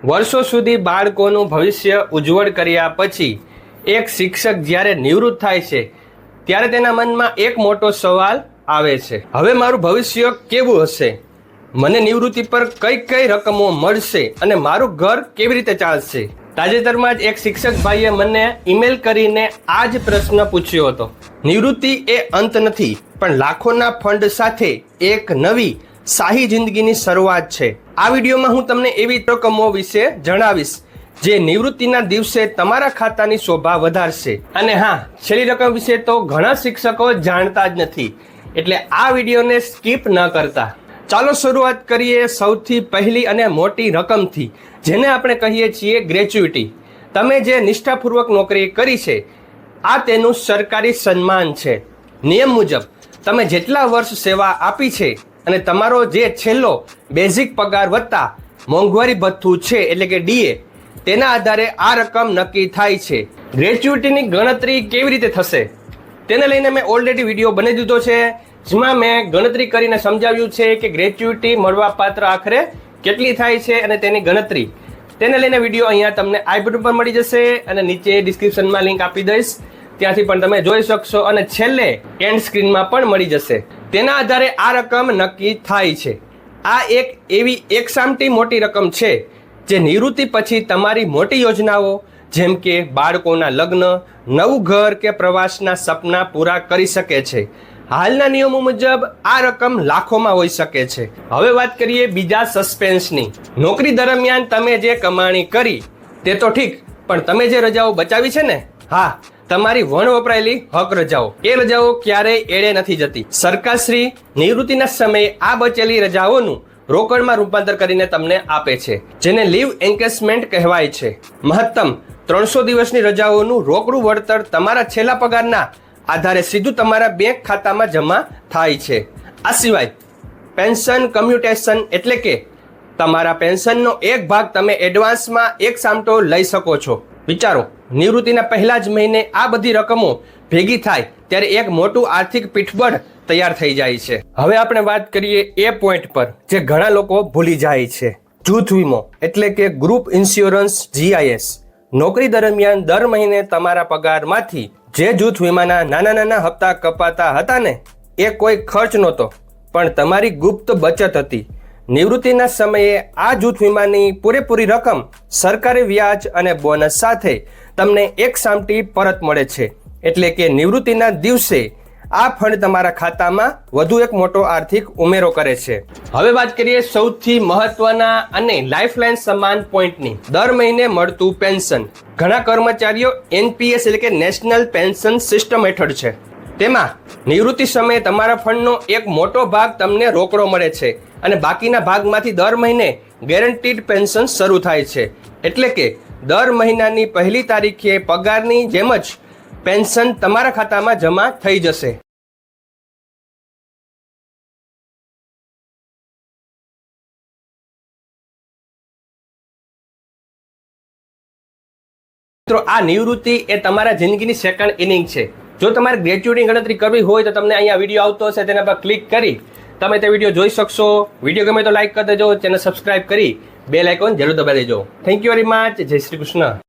વર્ષો સુધી બાળકોનું ભવિષ્ય ઉજ્જવળ કર્યા પછી એક શિક્ષક જ્યારે નિવૃત્ત થાય છે ત્યારે તેના મનમાં એક મોટો સવાલ આવે છે, હવે મારું ભવિષ્ય કેવું હશે? મને નિવૃત્તિ પર કઈ કઈ રકમો મળશે અને મારું ઘર કેવી રીતે ચાલશે? તાજેતરમાં જ એક શિક્ષક ભાઈએ મને ઈમેલ કરીને આ જ પ્રશ્ન પૂછ્યો હતો. નિવૃત્તિ એ અંત નથી, પણ લાખોના ફંડ સાથે એક નવી શાહી જિંદગીની શરૂઆત છે. આ વિડીયોમાં હું તમને એવી રકમો વિશે જણાવીશ જે નિવૃત્તિના દિવસે તમારા ખાતાની શોભા વધારશે. અને હા, છેલ્લી રકમ વિશે તો ઘણા શિક્ષકો જાણતા જ નથી, એટલે આ વિડીયોને સ્કીપ ન કરતા. ચાલો શરૂઆત કરીએ સૌથી પહેલી અને મોટી રકમથી, જેને આપણે કહીએ છીએ ગ્રેચ્યુટી. તમે જે નિષ્ઠાપૂર્વક નોકરી કરી છે, આ તેનું સરકારી સન્માન છે. નિયમ મુજબ તમે જેટલા વર્ષ સેવા આપી છે અને તમારો જે છેલ્લો બેઝિક પગાર વત્તા મોંઘવારી ભથ્થું છે એટલે કે ડીએ, તેના આધારે આ રકમ નક્કી થાય છે. ગ્રેચ્યુટીની ગણતરી કેવી રીતે થશે તેને લઈને મેં ઓલરેડી વિડીયો બનાવી દીધો છે, જેમાં મેં ગણતરી કરીને સમજાવ્યું છે કે ગ્રેચ્યુટી મળવાપાત્ર આખરે કેટલી થાય છે અને તેની ગણતરી. તેને લઈને વિડીયો અહીંયા તમને આઈ બટન પર મળી જશે અને નીચે ડિસ્ક્રિપ્શનમાં લિંક આપી દઈશ, ત્યાંથી પણ તમે જોઈ શકશો અને છેલ્લે એન્ડ સ્ક્રીનમાં પણ મળી જશે. તેના આધારે આ રકમ નક્કી થાય છે. આ એક એવી એકસામટી મોટી રકમ છે જે નિવૃત્તિ પછી તમારી મોટી યોજનાઓ જેમ કે બાળકોના લગ્ન, નવું ઘર કે પ્રવાસના સપના પૂરા કરી શકે છે. હાલના નિયમો મુજબ આ રકમ લાખોમાં હોઈ શકે છે. હવે વાત કરીએ બીજા સસ્પેન્સની. નોકરી દરમિયાન તમે જે કમાણી કરી તે તો ઠીક, પણ તમે જે રજાઓ બચાવી છે ને, હા, તમારી વણ વપરાયેલી હક રજાઓ, એ રજાઓ ક્યારેય એળે નથી જતી. સરકારશ્રી નિવૃત્તિના સમયે આ બચેલી રજાઓનું રોકડમાં રૂપાંતર કરીને તમને આપે છે, જેને લીવ એન્કેશમેન્ટ કહેવાય છે. મહત્તમ 300 દિવસની રજાઓનું રોકડું વળતર તમારા છેલ્લા પગારના આધારે સીધું તમારા બેંક ખાતામાં જમા થાય છે. આ સિવાય પેન્શન કમ્યુટેશન એટલે કે તમારા પેન્શનનો એક ભાગ તમે એડવાન્સમાં એક સામટો લઈ શકો છો. વિચારો, નિવૃત્તિના પહેલા જ મહિને આ બધી રકમો ભેગી થાય ત્યારે એક મોટું આર્થિક પીઠબળ તૈયાર થઈ જાય છે. હવે આપણે વાત કરીએ એ પોઈન્ટ પર જે ઘણા લોકો ભૂલી જાય છે, જૂથ વીમો એટલે કે ગ્રુપ ઇન્સ્યોરન્સ, GIS. નોકરી દરમિયાન દર મહિને તમારા પગારમાંથી જે જૂથ વીમાના નાના નાના હપ્તા કપાતા હતા ને, એ કોઈ ખર્ચ નહોતો, પણ તમારી ગુપ્ત બચત હતી. નિવૃત્તિના સમયે આ જૂથ વીમાની પૂરેપૂરી રકમ સરકારી વ્યાજ અને બોનસ સાથે તમને એક સામટી પરત મળે છે. એટલે કે નિવૃત્તિના દિવસે આ ફંડ તમારા ખાતામાં વધુ એક મોટો આર્થિક ઉમેરો કરે છે. હવે વાત કરીએ સૌથી મહત્વના અને લાઇફલાઇન સમાન પોઈન્ટની, દર મહિને મળતું પેન્શન. ઘણા કર્મચારીઓ NPS એટલે કે નેશનલ પેન્શન સિસ્ટમ હેઠળ છે. તેમાં નિવૃત્તિ સમયે તમારા ફંડનો એક મોટો ભાગ તમને રોકડો મળે છે અને બાકીના ભાગમાંથી દર મહિને ગેરંટીડ પેન્શન શરૂ થાય છે. એટલે કે દર મહિનાની પહેલી તારીખે પગારની જેમ જ પેન્શન તમારા ખાતામાં જમા થઈ જશે. મિત્રો, આ નિવૃત્તિ એ તમારા જિંદગીની સેકન્ડ ઇનિંગ છે. જો તમારે ગ્રેચ્યુટીની ગણતરી કરવી હોય તો તમને અહીંયા વિડીયો આવતો હશે, તેના પર ક્લિક કરી તમે તે વિડીયો જોઈ શકશો. વિડીયો ગમે તો લાઈક કરી દેજો, ચેનલ સબસ્ક્રાઇબ કરી બેલ આઇકોન જરૂર દબાવી દેજો. Thank you very much. જય શ્રી કૃષ્ણ.